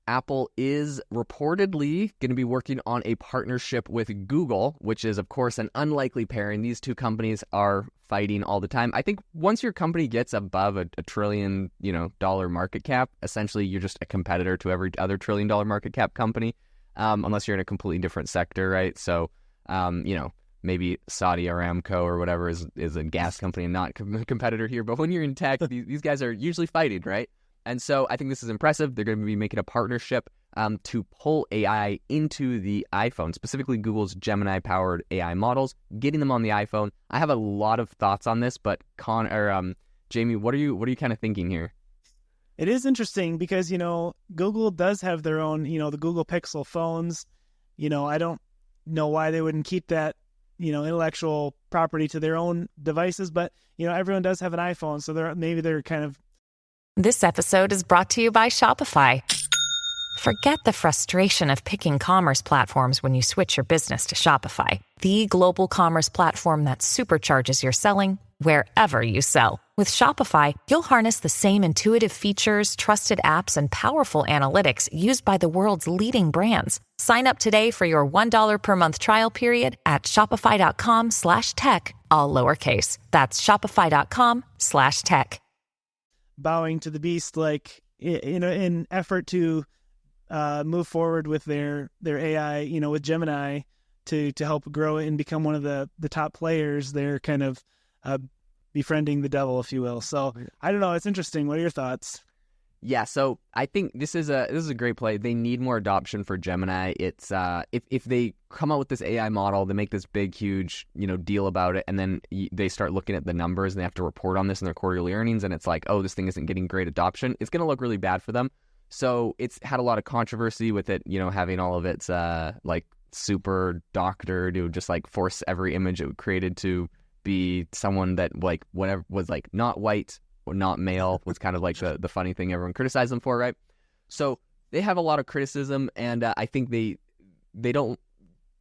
Apple is reportedly going to be working on a partnership with Google, which is, of course, an unlikely pairing. These two companies are fighting all the time. I think once your company gets above a trillion, dollar market cap, essentially you're just a competitor to every other trillion-dollar market cap company, unless you're in a completely different sector, right? So, maybe Saudi Aramco or whatever is a gas company and not a competitor here. But when you're in tech, these guys are usually fighting, right? And so I think this is impressive. They're going to be making a partnership to pull AI into the iPhone, specifically Google's Gemini-powered AI models, getting them on the iPhone. I have a lot of thoughts on this, but Jamie, what are you kind of thinking here? It is interesting because, Google does have their own, the Google Pixel phones. I don't know why they wouldn't keep that, intellectual property to their own devices, but, everyone does have an iPhone, so they're kind of. This episode is brought to you by Shopify. Forget the frustration of picking commerce platforms when you switch your business to Shopify, the global commerce platform that supercharges your selling wherever you sell. With Shopify, you'll harness the same intuitive features, trusted apps, and powerful analytics used by the world's leading brands. Sign up today for your $1 per month trial period at shopify.com/tech, all lowercase. That's shopify.com/tech. Bowing to the beast, in effort to move forward with their AI, with Gemini to help grow it and become one of the top players. They're kind of befriending the devil, if you will. So I don't know. It's interesting. What are your thoughts? Yeah, so I think this is a great play. They need more adoption for Gemini. It's if they come out with this AI model, they make this big, huge, deal about it, and then they start looking at the numbers and they have to report on this in their quarterly earnings, and it's like, oh, this thing isn't getting great adoption. It's going to look really bad for them. So it's had a lot of controversy with it, having all of its super doctor to just force every image it created to be someone that whatever was not white or not male was kind of the funny thing everyone criticized them for, right? So they have a lot of criticism, and I think they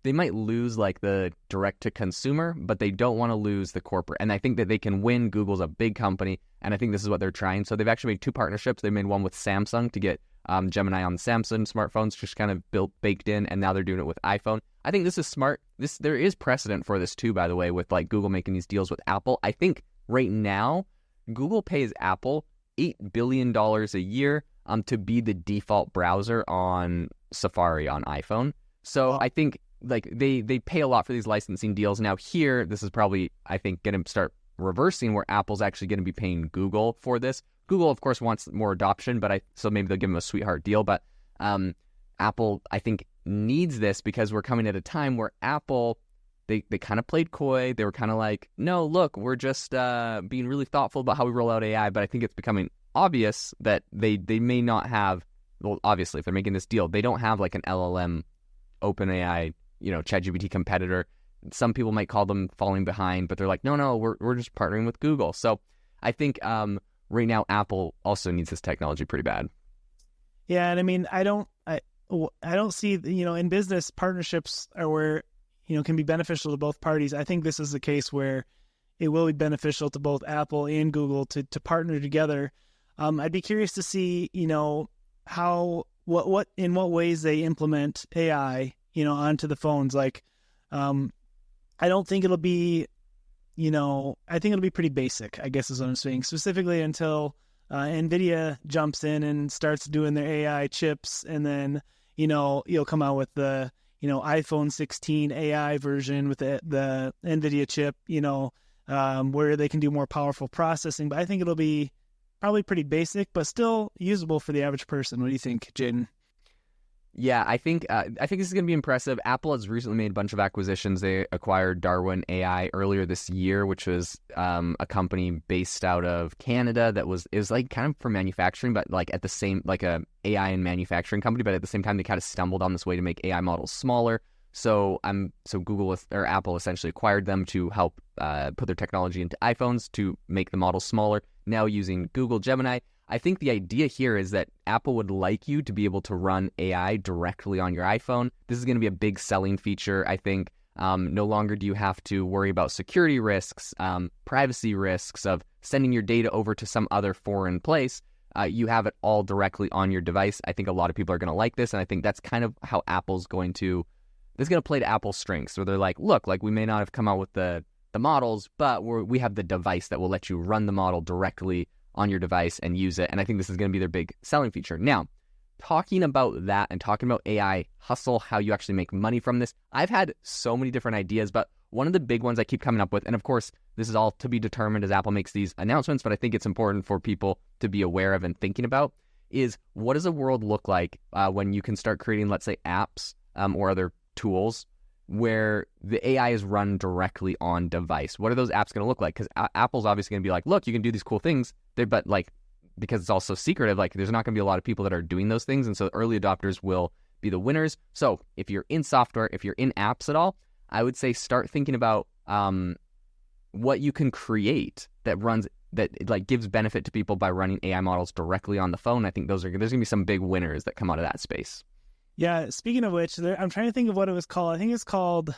might lose the direct to consumer, but they don't want to lose the corporate. And I think that they can win. Google's a big company, and I think this is what they're trying. So they've actually made two partnerships. They made one with Samsung to get Gemini on Samsung smartphones, just kind of baked in, and now they're doing it with iPhone. I think this is smart. There is precedent for this too, by the way, with Google making these deals with Apple. I think right now Google pays Apple $8 billion a year to be the default browser on Safari on iPhone. So I think they pay a lot for these licensing deals. Now here, this is probably, I think, going to start reversing where Apple's actually going to be paying Google for this. Google, of course, wants more adoption, so maybe they'll give them a sweetheart deal. But Apple, I think, needs this because we're coming at a time where Apple, they kind of played coy. They were kind of no, look, we're just being really thoughtful about how we roll out AI. But I think it's becoming obvious that they may not have, well, obviously, if they're making this deal, they don't have an LLM, OpenAI, ChatGPT competitor. Some people might call them falling behind, but they're no, we're just partnering with Google. So I think right now Apple also needs this technology pretty bad. Yeah, and I mean, I don't see, in business, partnerships are where, can be beneficial to both parties. I think this is a case where it will be beneficial to both Apple and Google to partner together. I'd be curious to see, how, what in what ways they implement AI, onto the phones. I don't think it'll be, I think it'll be pretty basic, I guess is what I'm saying, specifically until NVIDIA jumps in and starts doing their AI chips, and then, you'll come out with the, iPhone 16 AI version with the NVIDIA chip, where they can do more powerful processing. But I think it'll be probably pretty basic, but still usable for the average person. What do you think, Jaden? Yeah, I think this is going to be impressive. Apple has recently made a bunch of acquisitions. They acquired Darwin AI earlier this year, which was a company based out of Canada that was kind of for manufacturing, but at the same a AI and manufacturing company. But at the same time, they kind of stumbled on this way to make AI models smaller. So Google or Apple essentially acquired them to help put their technology into iPhones to make the models smaller. Now using Google Gemini. I think the idea here is that Apple would like you to be able to run AI directly on your iPhone. This is going to be a big selling feature, I think. No longer do you have to worry about security risks, privacy risks of sending your data over to some other foreign place. you have it all directly on your device. I think a lot of people are going to like this, and I think that's kind of how Apple's going to play to Apple's strengths. So they're like, look, like we may not have come out with the models, but we have the device that will let you run the model directly on your device and use it. And I think this is going to be their big selling feature. Now, talking about that and talking about AI hustle, how you actually make money from this, I've had so many different ideas, but one of the big ones I keep coming up with, and of course, this is all to be determined as Apple makes these announcements, but I think it's important for people to be aware of and thinking about, is what does a world look like when you can start creating, let's say, apps or other tools where the AI is run directly on device? What are those apps going to look like? Because Apple's obviously going to be like, look, you can do these cool things, but like, because it's also secretive, like there's not going to be a lot of people that are doing those things. And so early adopters will be the winners. So if you're in software, if you're in apps at all, I would say start thinking about what you can create that like gives benefit to people by running AI models directly on the phone. I think there's going to be some big winners that come out of that space. Yeah, speaking of which, I'm trying to think of what it was called. I think it's called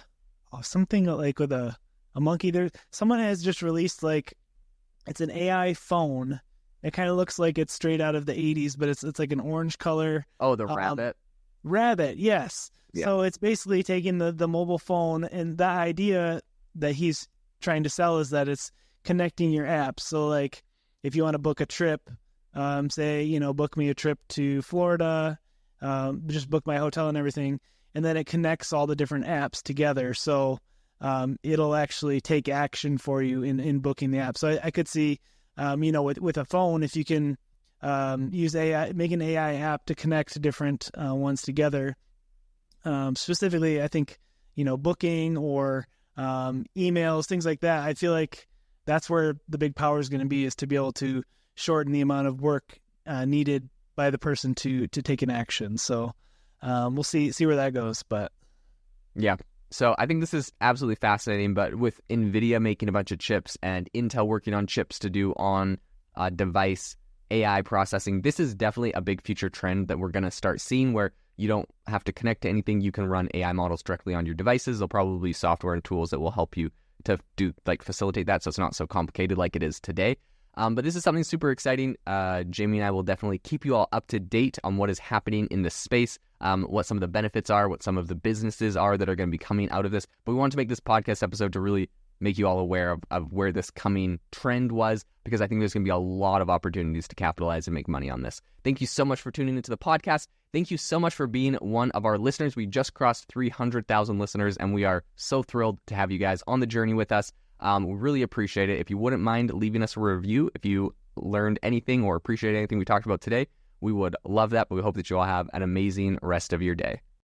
something like with a monkey. Someone has just released like, it's an AI phone. It kind of looks like it's straight out of the 80s, but it's like an orange color. Oh, the rabbit. Rabbit, yes. Yeah. So it's basically taking the mobile phone, and the idea that he's trying to sell is that it's connecting your apps. So like if you want to book a trip, say, book me a trip to Florida, just book my hotel and everything, and then it connects all the different apps together. So it'll actually take action for you in booking the app. So I could see, with a phone, if you can use AI, make an AI app to connect different ones together. Specifically, I think, booking or emails, things like that. I feel like that's where the big power is going to be, is to be able to shorten the amount of work needed by the person to take an action. So we'll see where that goes. But yeah. So I think this is absolutely fascinating, but with NVIDIA making a bunch of chips and Intel working on chips to do on device AI processing, this is definitely a big future trend that we're going to start seeing, where you don't have to connect to anything. You can run AI models directly on your devices. There'll probably be software and tools that will help you to facilitate that, so it's not so complicated like it is today. But this is something super exciting. Jamie and I will definitely keep you all up to date on what is happening in this space, what some of the benefits are, what some of the businesses are that are going to be coming out of this. But we wanted to make this podcast episode to really make you all aware of where this coming trend was, because I think there's going to be a lot of opportunities to capitalize and make money on this. Thank you so much for tuning into the podcast. Thank you so much for being one of our listeners. We just crossed 300,000 listeners, and we are so thrilled to have you guys on the journey with us. We really appreciate it. If you wouldn't mind leaving us a review, if you learned anything or appreciate anything we talked about today, we would love that. But we hope that you all have an amazing rest of your day.